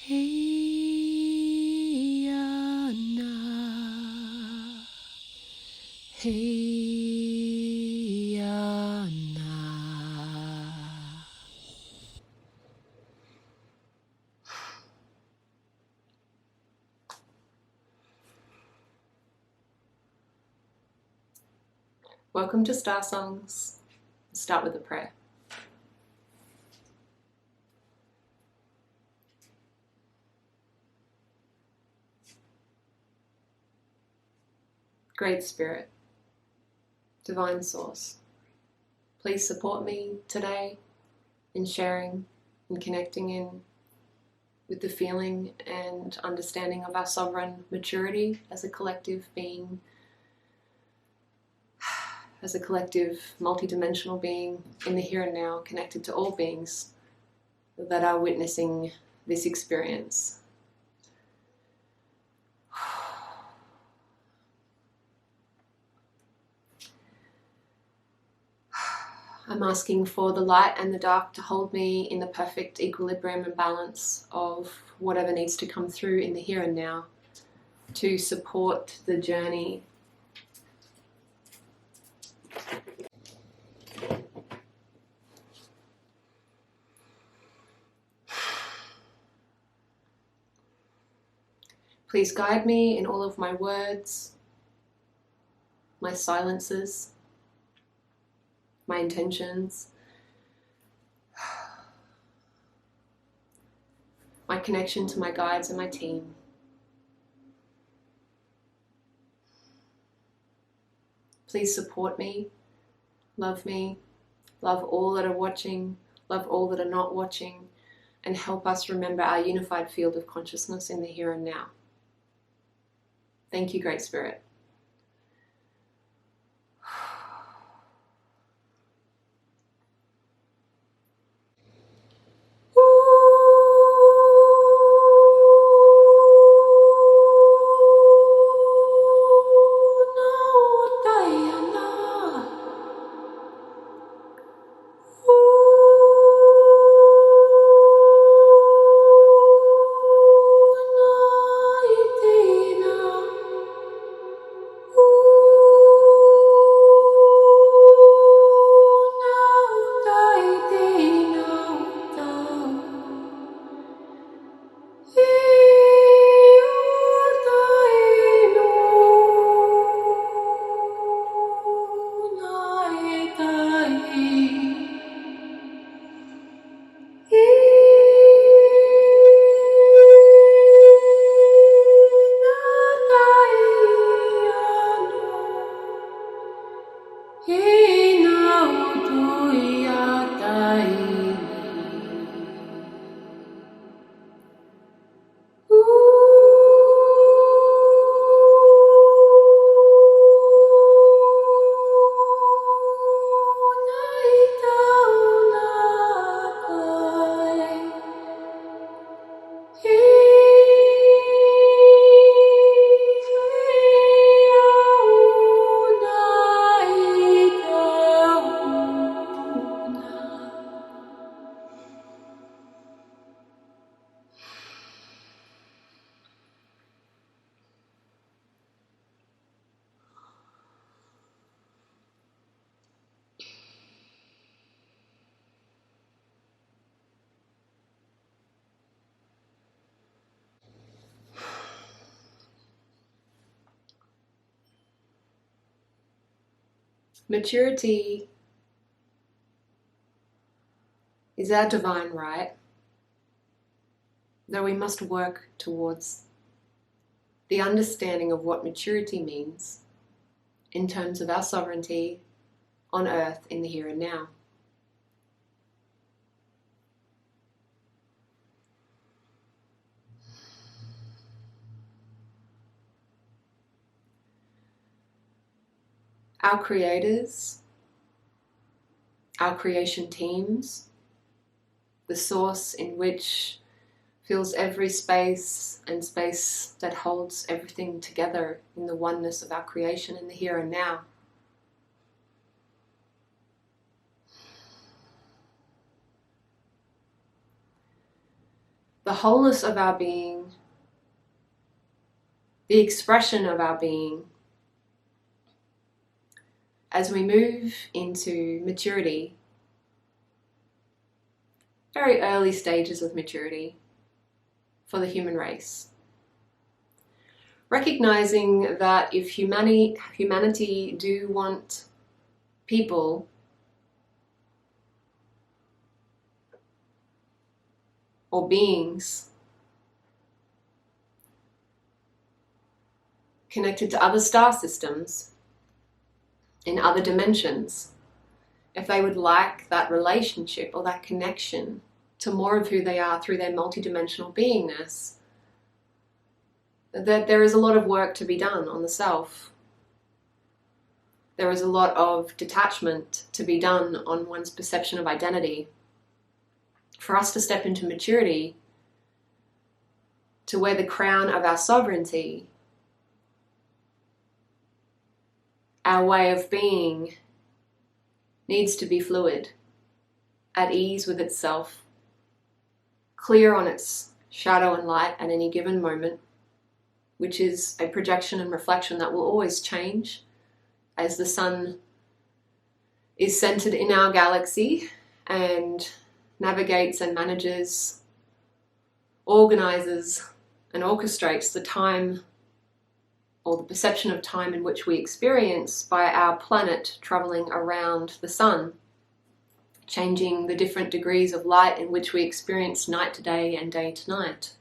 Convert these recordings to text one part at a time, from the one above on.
Hey Anna, hey Anna. Welcome to Star Songs. Let's start with a prayer. Great Spirit, Divine Source, please support me today in sharing and connecting in with the feeling and understanding of our sovereign maturity as a collective being, as a collective multidimensional being in the here and now, connected to all beings that are witnessing this experience. I'm asking for the light and the dark to hold me in the perfect equilibrium and balance of whatever needs to come through in the here and now to support the journey. Please guide me in all of my words, my silences, my intentions, my connection to my guides and my team. Please support me, love all that are watching, love all that are not watching, and help us remember our unified field of consciousness in the here and now. Thank you, Great Spirit. Maturity is our divine right, though we must work towards the understanding of what maturity means in terms of our sovereignty on earth in the here and now. Our creators, our creation teams, the source in which fills every space and space that holds everything together in the oneness of our creation in the here and now. the wholeness of our being, the expression of our being, as we move into maturity, very early stages of maturity for the human race. Recognizing that if humanity do want people or beings connected to other star systems in other dimensions, if they would like that relationship or that connection to more of who they are through their multidimensional beingness, that there is a lot of work to be done on the self. There is a lot of detachment to be done on one's perception of identity. For us to step into maturity, to wear the crown of our sovereignty, our way of being needs to be fluid, at ease with itself, clear on its shadow and light at any given moment, which is a projection and reflection that will always change as the sun is centered in our galaxy and navigates and manages, organizes and orchestrates the time or the perception of time in which we experience by our planet traveling around the sun, changing the different degrees of light in which we experience night to day and day to night.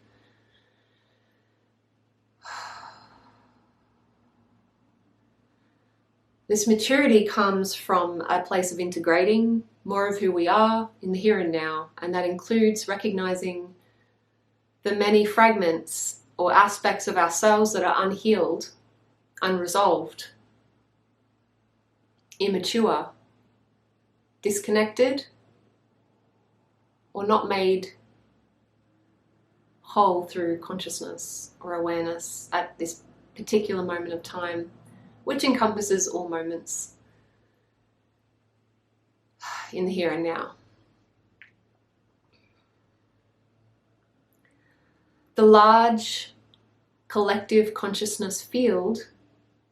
This maturity comes from a place of integrating more of who we are in the here and now, and that includes recognizing the many fragments or aspects of ourselves that are unhealed, unresolved, immature, disconnected, or not made whole through consciousness or awareness at this particular moment of time, which encompasses all moments in the here and now. The large collective consciousness field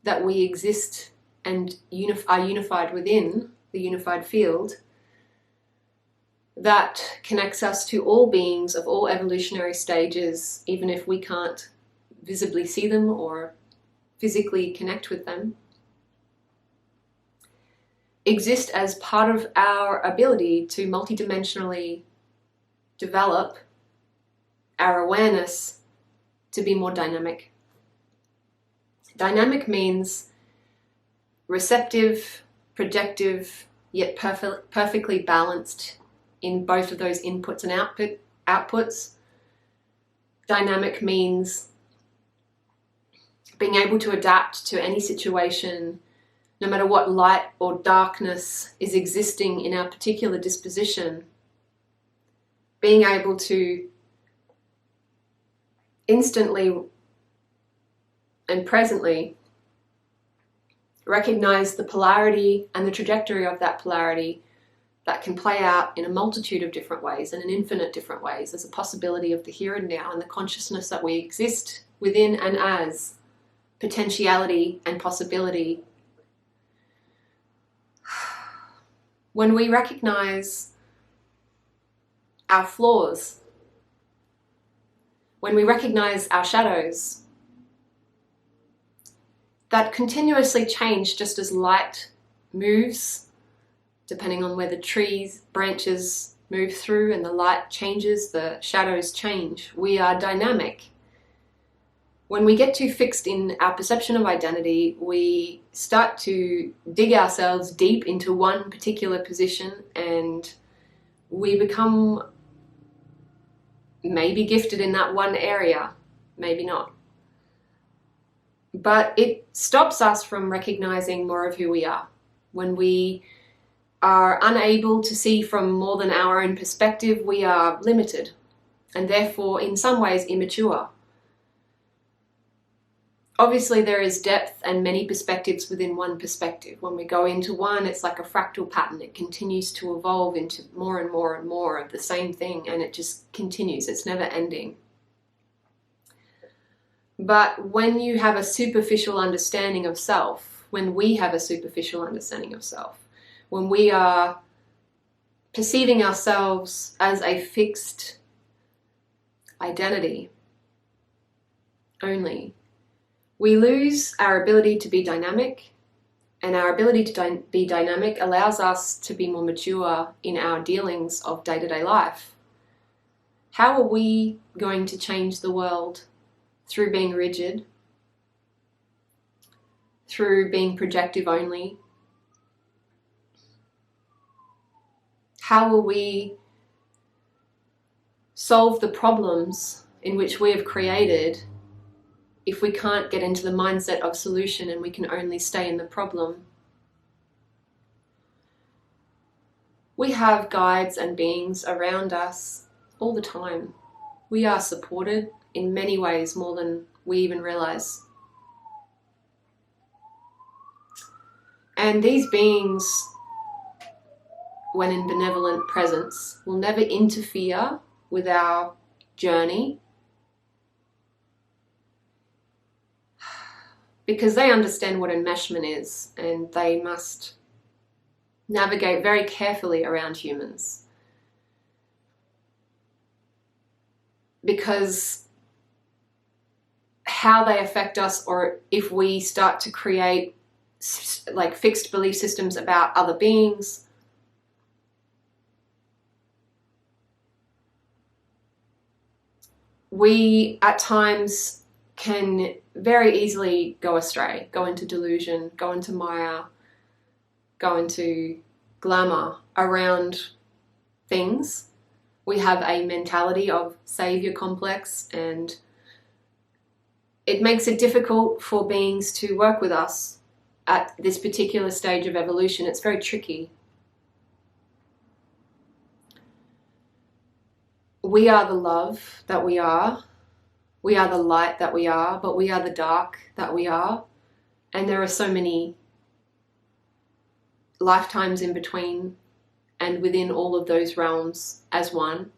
that we exist and are unified within, the unified field, that connects us to all beings of all evolutionary stages, even if we can't visibly see them or physically connect with them, exist as part of our ability to multidimensionally develop our awareness to be more dynamic. Dynamic means receptive, projective, yet perfectly balanced in both of those inputs and outputs. Dynamic means being able to adapt to any situation, no matter what light or darkness is existing in our particular disposition. Being able to instantly and presently recognize the polarity and the trajectory of that polarity that can play out in a multitude of different ways and in infinite different ways as a possibility of the here and now and the consciousness that we exist within and as potentiality and possibility. When we recognize our flaws, when we recognize our shadows, that continuously change just as light moves, depending on where the trees, branches move through and the light changes, the shadows change. We are dynamic. When we get too fixed in our perception of identity, we start to dig ourselves deep into one particular position and we become maybe gifted in that one area, maybe not. But it stops us from recognizing more of who we are. When we are unable to see from more than our own perspective, we are limited and therefore in some ways immature. obviously there is depth and many perspectives within one perspective. When we go into one, it's like a fractal pattern. It continues to evolve into more and more and more of the same thing, and it just continues. It's never ending. But when you have a superficial understanding of self, when we have a superficial understanding of self, when we are perceiving ourselves as a fixed identity only, we lose our ability to be dynamic, and our ability to be dynamic allows us to be more mature in our dealings of day-to-day life. How are we going to change the world? Through being rigid, through being projective only? How will we solve the problems in which we have created if we can't get into the mindset of solution and we can only stay in the problem? We have guides and beings around us all the time. We are supported in many ways, more than we even realize. And these beings, when in benevolent presence, will never interfere with our journey, because they understand what enmeshment is, and they must navigate very carefully around humans. Because how they affect us, or if we start to create like fixed belief systems about other beings, we at times can very easily go astray, go into delusion, go into Maya, go into glamour around things. We have a mentality of savior complex, and it makes it difficult for beings to work with us at this particular stage of evolution. It's very tricky. We are the love that we are the light that we are, but we are the dark that we are, and there are so many lifetimes in between and within all of those realms as one.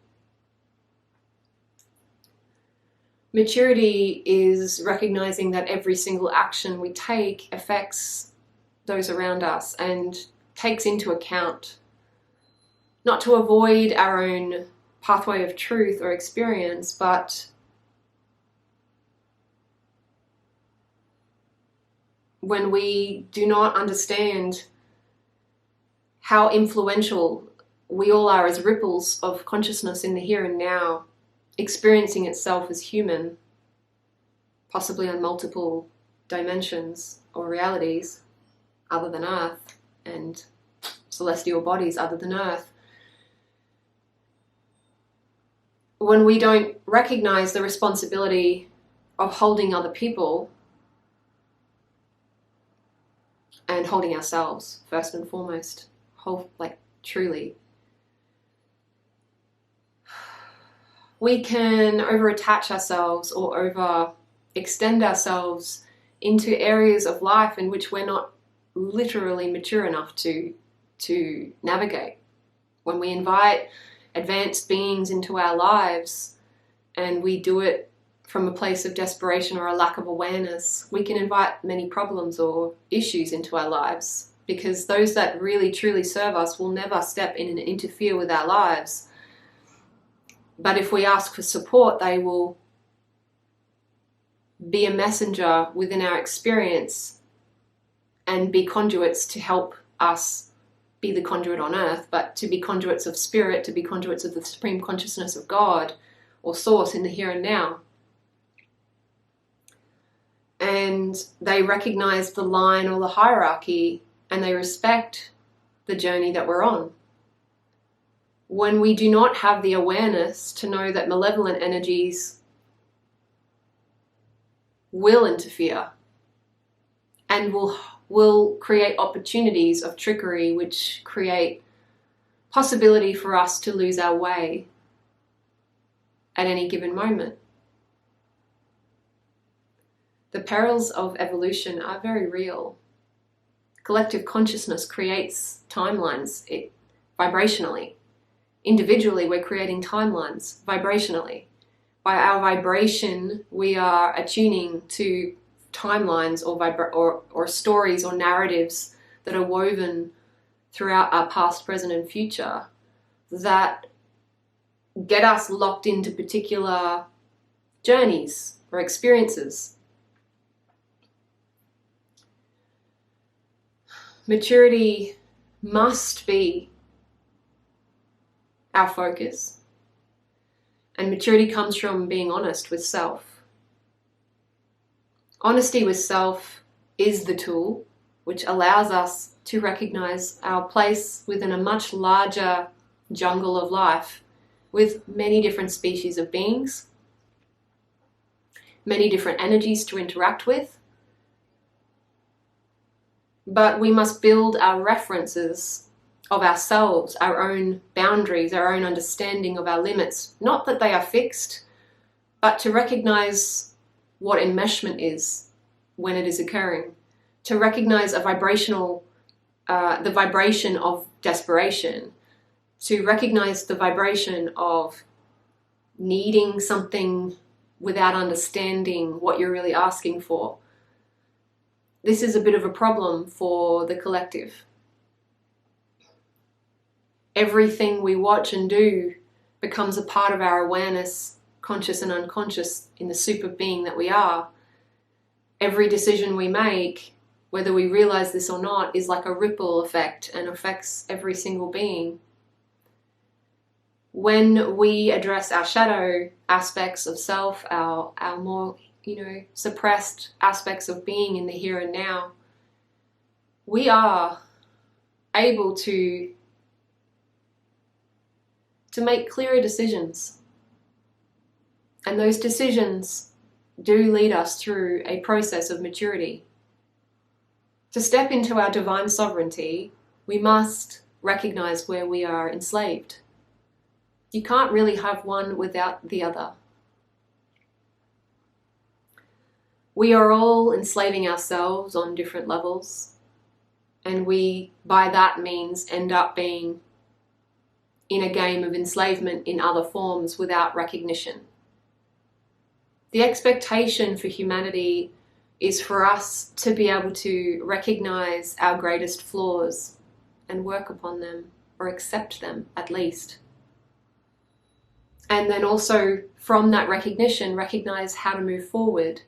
Maturity is recognizing that every single action we take affects those around us and takes into account, not to avoid our own pathway of truth or experience, but when we do not understand how influential we all are as ripples of consciousness in the here and now, experiencing itself as human, possibly on multiple dimensions or realities other than Earth, and celestial bodies other than Earth. When we don't recognize the responsibility of holding other people and holding ourselves first and foremost, truly, we can over-attach ourselves or over-extend ourselves into areas of life in which we're not literally mature enough to navigate. When we invite advanced beings into our lives and we do it from a place of desperation or a lack of awareness, we can invite many problems or issues into our lives, because those that really truly serve us will never step in and interfere with our lives. But if we ask for support, they will be a messenger within our experience and be conduits to help us be the conduit on earth, but to be conduits of spirit, to be conduits of the supreme consciousness of God or source in the here and now. And they recognize the line or the hierarchy, and they respect the journey that we're on. When we do not have the awareness to know that malevolent energies will interfere and will create opportunities of trickery, which create possibility for us to lose our way at any given moment. The perils of evolution are very real. Collective consciousness creates timelines vibrationally. Individually, we're creating timelines vibrationally. By our vibration, we are attuning to timelines or stories or narratives that are woven throughout our past, present, and future that get us locked into particular journeys or experiences. Maturity must be our focus, and maturity comes from being honest with self. Honesty with self is the tool which allows us to recognize our place within a much larger jungle of life with many different species of beings, many different energies to interact with. But we must build our references of ourselves, our own boundaries, our own understanding of our limits. Not that they are fixed, but to recognize what enmeshment is when it is occurring. To recognize the vibration of desperation. To recognize the vibration of needing something without understanding what you're really asking for. This is a bit of a problem for the collective. Everything we watch and do becomes a part of our awareness, conscious and unconscious, in the super being that we are. Every decision we make, whether we realize this or not, is like a ripple effect and affects every single being. When we address our shadow aspects of self, our more suppressed aspects of being in the here and now, we are able to make clearer decisions. And those decisions do lead us through a process of maturity. To step into our divine sovereignty, we must recognize where we are enslaved. You can't really have one without the other. We are all enslaving ourselves on different levels, and we, by that means, end up being in a game of enslavement in other forms without recognition. The expectation for humanity is for us to be able to recognize our greatest flaws and work upon them, or accept them at least. And then also from that recognition, recognize how to move forward.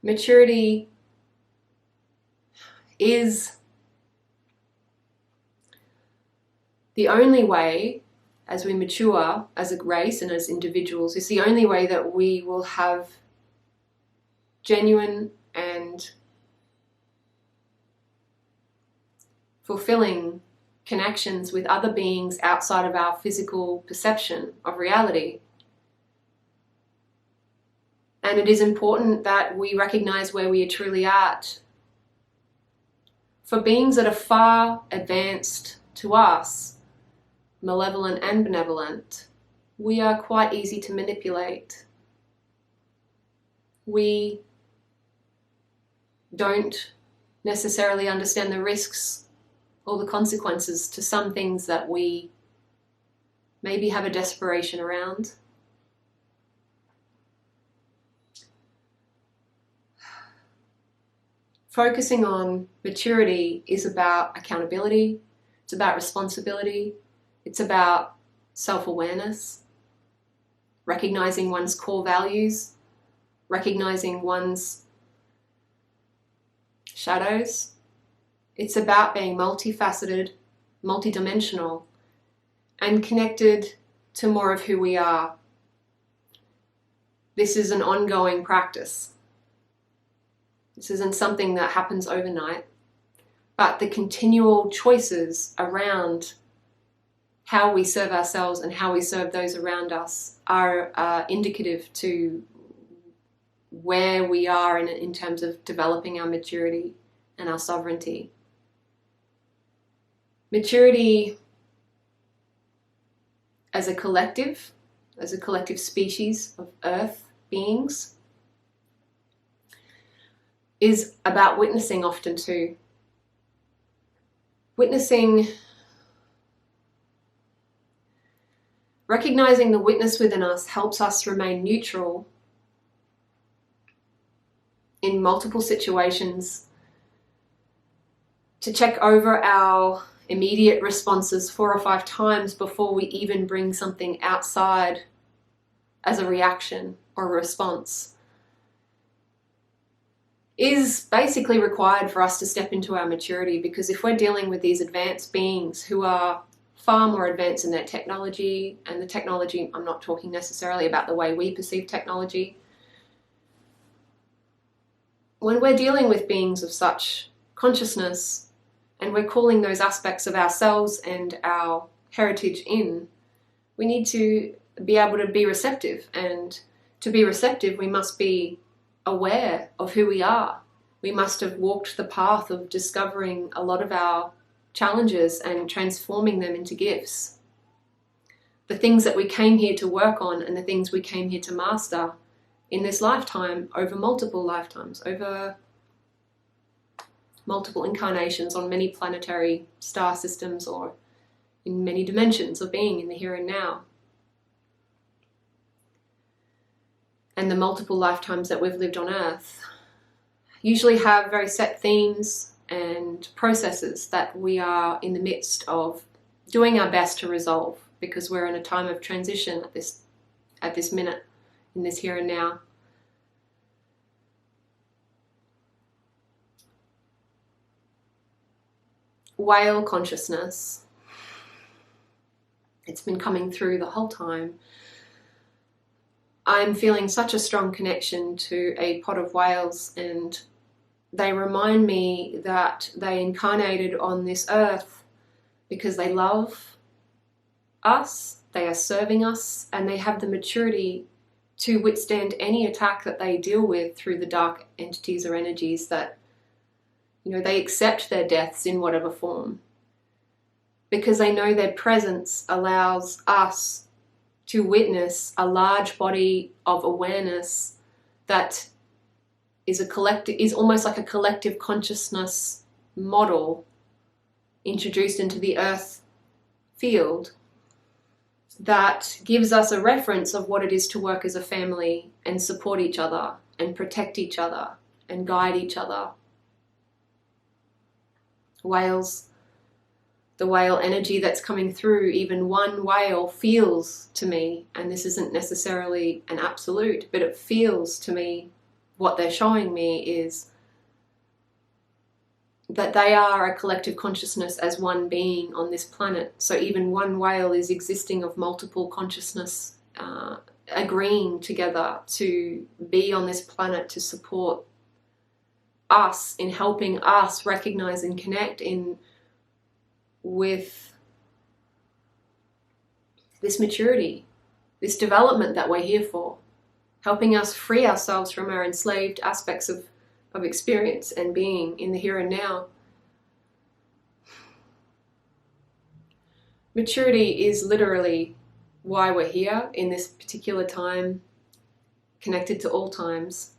Maturity is the only way, as we mature as a race and as individuals, is the only way that we will have genuine and fulfilling connections with other beings outside of our physical perception of reality. And it is important that we recognize where we are truly at. For beings that are far advanced to us, malevolent and benevolent, we are quite easy to manipulate. We don't necessarily understand the risks or the consequences to some things that we maybe have a desperation around. Focusing on maturity is about accountability, it's about responsibility, it's about self-awareness, recognizing one's core values, recognizing one's shadows. It's about being multifaceted, multidimensional, and connected to more of who we are. This is an ongoing practice. This isn't something that happens overnight, but the continual choices around how we serve ourselves and how we serve those around us are indicative to where we are in terms of developing our maturity and our sovereignty. Maturity as a collective as a collective species of earth beings, is about witnessing often too. Witnessing, recognizing the witness within us helps us remain neutral in multiple situations, to check over our immediate responses 4 or 5 times before we even bring something outside as a reaction or a response, is basically required for us to step into our maturity. Because if we're dealing with these advanced beings who are far more advanced in their technology, and the technology, I'm not talking necessarily about the way we perceive technology, when we're dealing with beings of such consciousness, and we're calling those aspects of ourselves and our heritage in, we need to be able to be receptive. And to be receptive, we must be aware of who we are. We must have walked the path of discovering a lot of our challenges and transforming them into gifts. The things that we came here to work on and the things we came here to master in this lifetime, over multiple lifetimes, over multiple incarnations on many planetary star systems, or in many dimensions of being in the here and now. And the multiple lifetimes that we've lived on Earth usually have very set themes and processes that we are in the midst of doing our best to resolve, because we're in a time of transition at this minute, in this here and now. Whale consciousness, it's been coming through the whole time. I'm feeling such a strong connection to a pod of whales, and they remind me that they incarnated on this earth because they love us, they are serving us, and they have the maturity to withstand any attack that they deal with through the dark entities or energies that, they accept their deaths in whatever form, because they know their presence allows us to witness a large body of awareness that is almost like a collective consciousness model introduced into the earth field, that gives us a reference of what it is to work as a family and support each other and protect each other and guide each other. Whales, the whale energy that's coming through, even one whale feels to me, and this isn't necessarily an absolute, but it feels to me, what they're showing me is that they are a collective consciousness as one being on this planet. So even one whale is existing of multiple consciousness, agreeing together to be on this planet to support us, in helping us recognize and connect with this maturity, this development that we're here for, helping us free ourselves from our enslaved aspects of experience and being in the here and now. Maturity is literally why we're here in this particular time, connected to all times.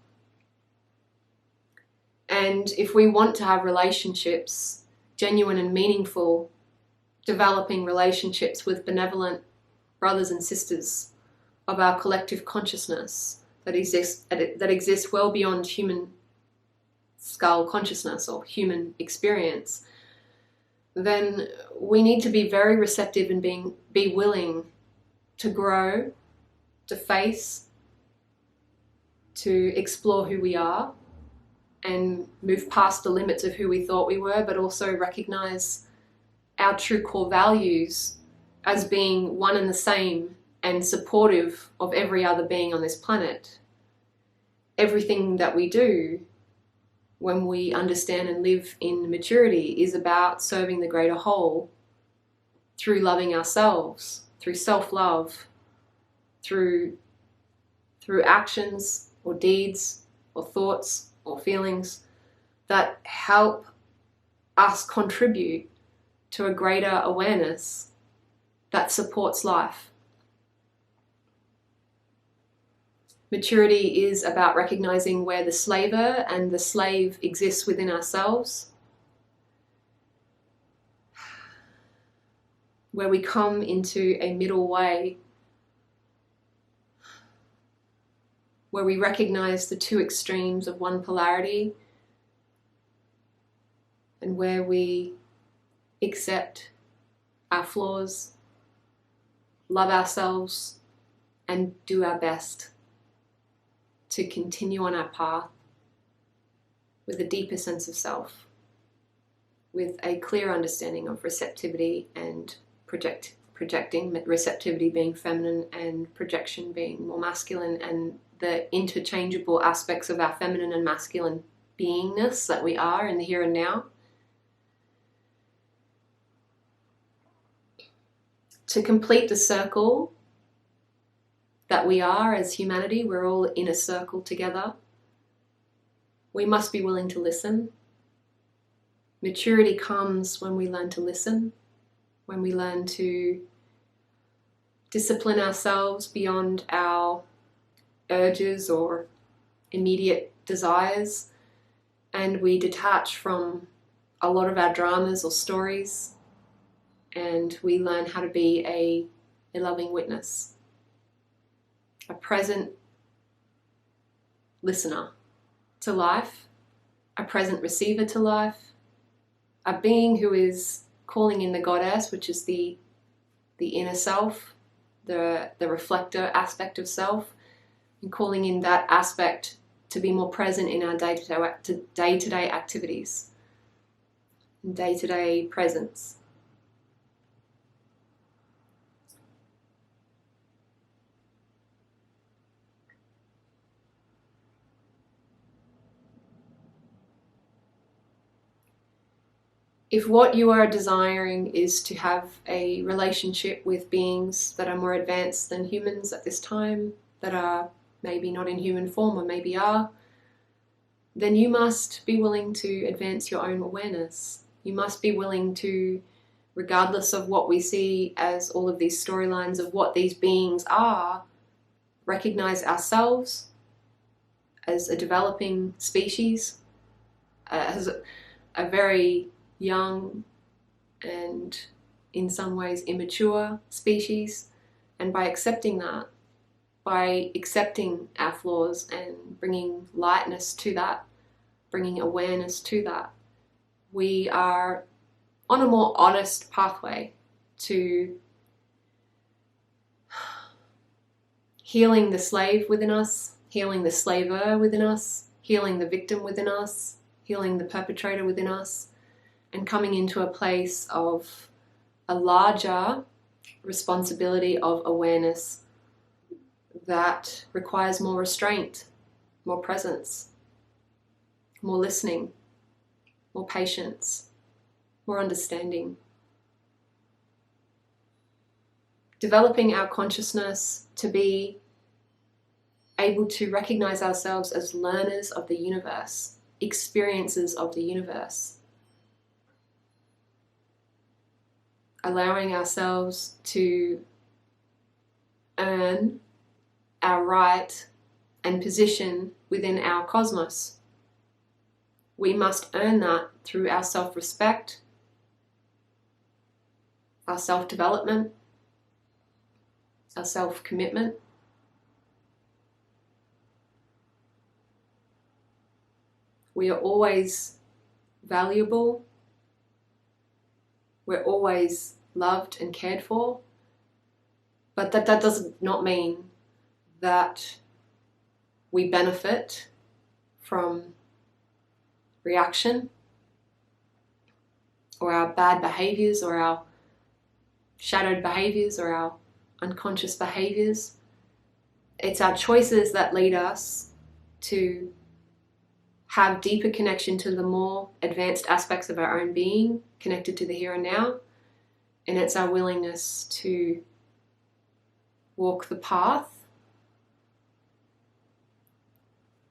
And if we want to have relationships, genuine and meaningful, developing relationships with benevolent brothers and sisters of our collective consciousness that exists well beyond human skull consciousness or human experience, then we need to be very receptive and be willing to grow, to face, to explore who we are, and move past the limits of who we thought we were, but also recognize our true core values as being one and the same and supportive of every other being on this planet. Everything that we do, when we understand and live in maturity, is about serving the greater whole through loving ourselves, through self-love, through actions or deeds or thoughts or feelings that help us contribute to a greater awareness that supports life. Maturity is about recognizing where the slaver and the slave exists within ourselves, where we come into a middle way, where we recognize the two extremes of one polarity, and where we accept our flaws, love ourselves, and do our best to continue on our path with a deeper sense of self, with a clear understanding of receptivity and projecting, receptivity being feminine and projection being more masculine, and the interchangeable aspects of our feminine and masculine beingness that we are in the here and now. To complete the circle that we are as humanity, we're all in a circle together. We must be willing to listen. Maturity comes when we learn to listen, when we learn to discipline ourselves beyond our urges or immediate desires, and we detach from a lot of our dramas or stories, and we learn how to be a loving witness, a present listener to life, a present receiver to life, a being who is calling in the goddess, which is the inner self, the reflector aspect of self, and calling in that aspect to be more present in our day-to-day activities, day-to-day presence. If what you are desiring is to have a relationship with beings that are more advanced than humans at this time, that are maybe not in human form or maybe are, then you must be willing to advance your own awareness. You must be willing to, regardless of what we see as all of these storylines of what these beings are, recognize ourselves as a developing species, as a very young and in some ways immature species, and by accepting that, by accepting our flaws and bringing lightness to that, bringing awareness to that, we are on a more honest pathway to healing the slave within us, healing the slaver within us, healing the victim within us, healing the perpetrator within us, and coming into a place of a larger responsibility of awareness that requires more restraint, more presence, more listening, more patience, more understanding. Developing our consciousness to be able to recognize ourselves as learners of the universe, experiences of the universe. Allowing ourselves to earn our right and position within our cosmos. We must earn that through our self-respect, our self-development, our self-commitment. We are always valuable. We're always loved and cared for. But that does not mean that we benefit from reaction or our bad behaviors or our shadowed behaviors or our unconscious behaviors. It's our choices that lead us to have deeper connection to the more advanced aspects of our own being, connected to the here and now. And it's our willingness to walk the path,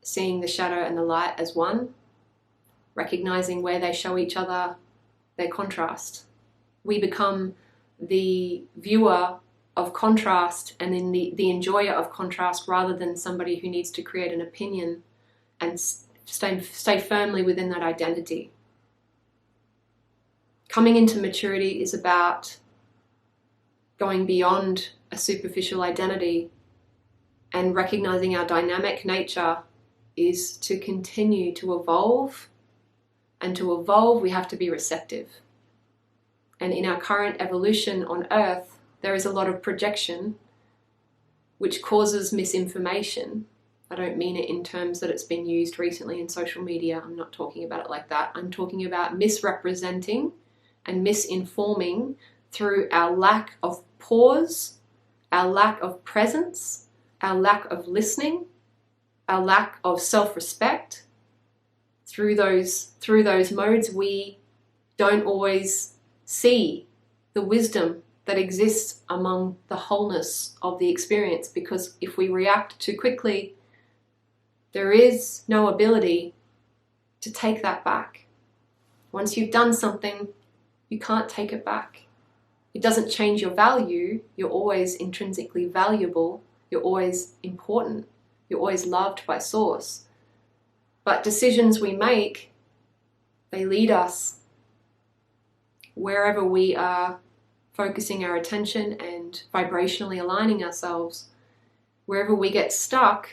seeing the shadow and the light as one, recognizing where they show each other their contrast. We become the viewer of contrast and in the enjoyer of contrast, rather than somebody who needs to create an opinion and stay firmly within that identity. Coming into maturity is about going beyond a superficial identity and recognizing our dynamic nature is to continue to evolve. And to evolve, we have to be receptive. And in our current evolution on Earth, there is a lot of projection which causes misinformation. I don't mean it in terms that it's been used recently in social media. I'm not talking about it like that. I'm talking about misrepresenting and misinforming through our lack of pause, our lack of presence, our lack of listening, our lack of self-respect. Through those modes, we don't always see the wisdom that exists among the wholeness of the experience, because if we react too quickly, there is no ability to take that back. Once you've done something, you can't take it back. It doesn't change your value. You're always intrinsically valuable. You're always important. You're always loved by Source. But decisions we make, they lead us wherever we are focusing our attention and vibrationally aligning ourselves. Wherever we get stuck,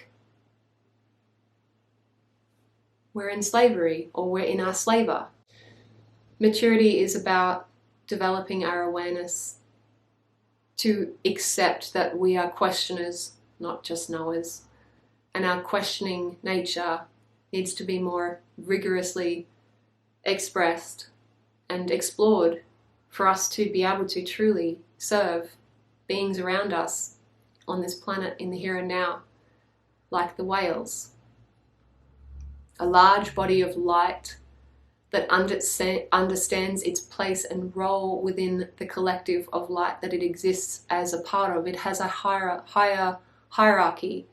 we're in slavery, or we're in our slaver. Maturity is about developing our awareness to accept that we are questioners, not just knowers. And our questioning nature needs to be more rigorously expressed and explored for us to be able to truly serve beings around us on this planet in the here and now, like the whales. A large body of light that understands its place and role within the collective of light that it exists as a part of. It has a higher hierarchy,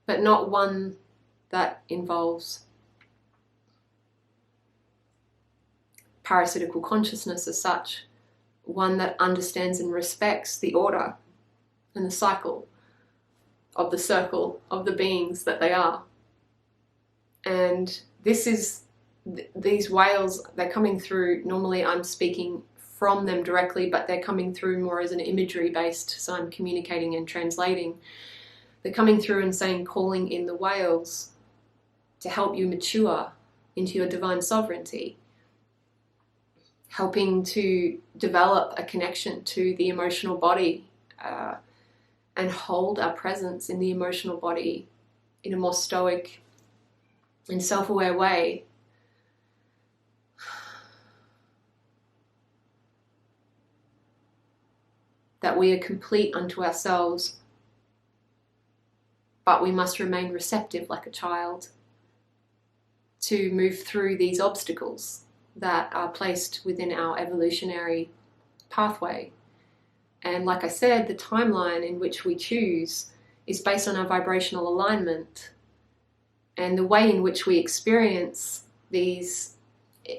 but not one that involves parasitical consciousness as such. One that understands and respects the order and the cycle of the circle of the beings that they are. And these whales, they're coming through, normally I'm speaking from them directly, but they're coming through more as an imagery based, so I'm communicating and translating. They're coming through and saying, calling in the whales to help you mature into your divine sovereignty, helping to develop a connection to the emotional body and hold our presence in the emotional body in a more stoic and self-aware way. That we are complete unto ourselves, but we must remain receptive like a child to move through these obstacles that are placed within our evolutionary pathway. And like I said, the timeline in which we choose is based on our vibrational alignment and the way in which we experience these,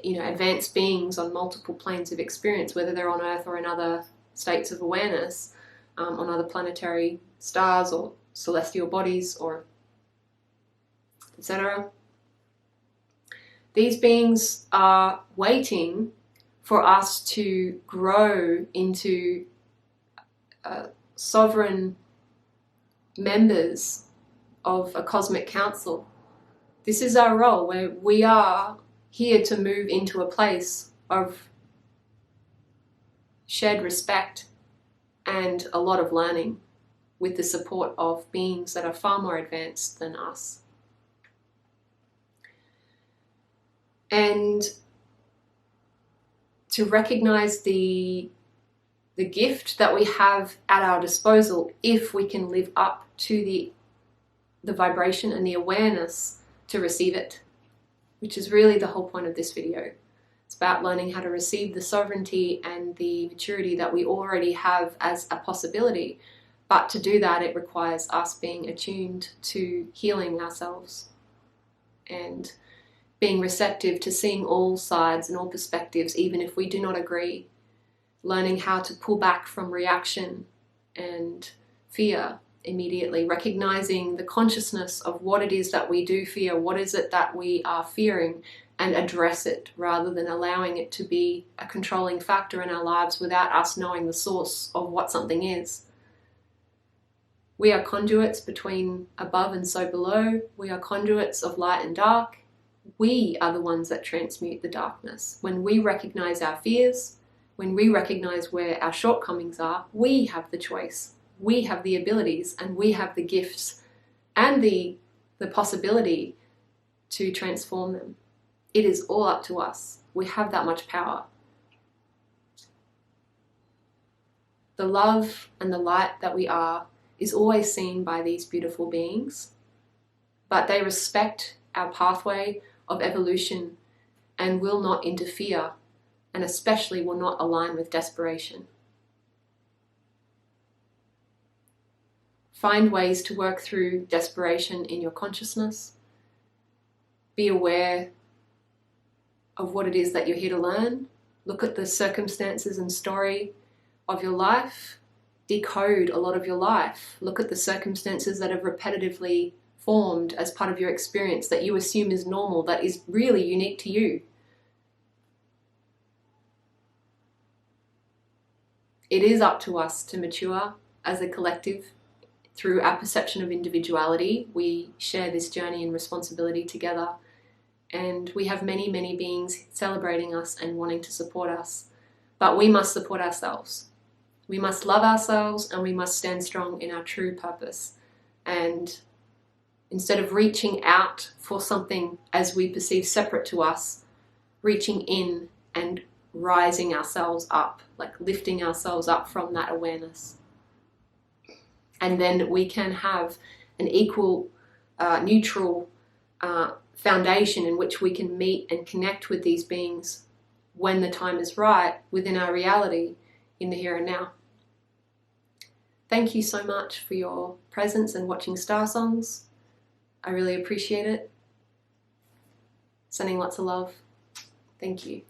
advanced beings on multiple planes of experience, whether they're on Earth or in other states of awareness, on other planetary stars or celestial bodies, or etc. These beings are waiting for us to grow into sovereign members of a cosmic council. This is our role, where we are here to move into a place of shared respect and a lot of learning, with the support of beings that are far more advanced than us. And to recognize the gift that we have at our disposal, if we can live up to the vibration and the awareness to receive it, which is really the whole point of this video. It's about learning how to receive the sovereignty and the maturity that we already have as a possibility. But to do that, it requires us being attuned to healing ourselves and being receptive to seeing all sides and all perspectives, even if we do not agree. Learning how to pull back from reaction and fear immediately, recognizing the consciousness of what it is that we do fear, what is it that we are fearing, and address it rather than allowing it to be a controlling factor in our lives without us knowing the source of what something is. We are conduits between above and so below. We are conduits of light and dark. We are the ones that transmute the darkness. When we recognize our fears, when we recognize where our shortcomings are, we have the choice. We have the abilities, and we have the gifts and the possibility to transform them. It is all up to us. We have that much power. The love and the light that we are is always seen by these beautiful beings, but they respect our pathway of evolution and will not interfere, and especially will not align with desperation. Find ways to work through desperation in your consciousness. Be aware of what it is that you're here to learn. Look at the circumstances and story of your life. Decode a lot of your life. Look at the circumstances that have repetitively formed as part of your experience that you assume is normal, that is really unique to you. It is up to us to mature as a collective through our perception of individuality. We share this journey and responsibility together, and we have many, many beings celebrating us and wanting to support us. But we must support ourselves. We must love ourselves, and we must stand strong in our true purpose. And instead of reaching out for something as we perceive separate to us, reaching in and rising ourselves up, like lifting ourselves up from that awareness. And then we can have an equal, neutral foundation in which we can meet and connect with these beings when the time is right within our reality in the here and now. Thank you so much for your presence and watching Star Songs. I really appreciate it. Sending lots of love. Thank you.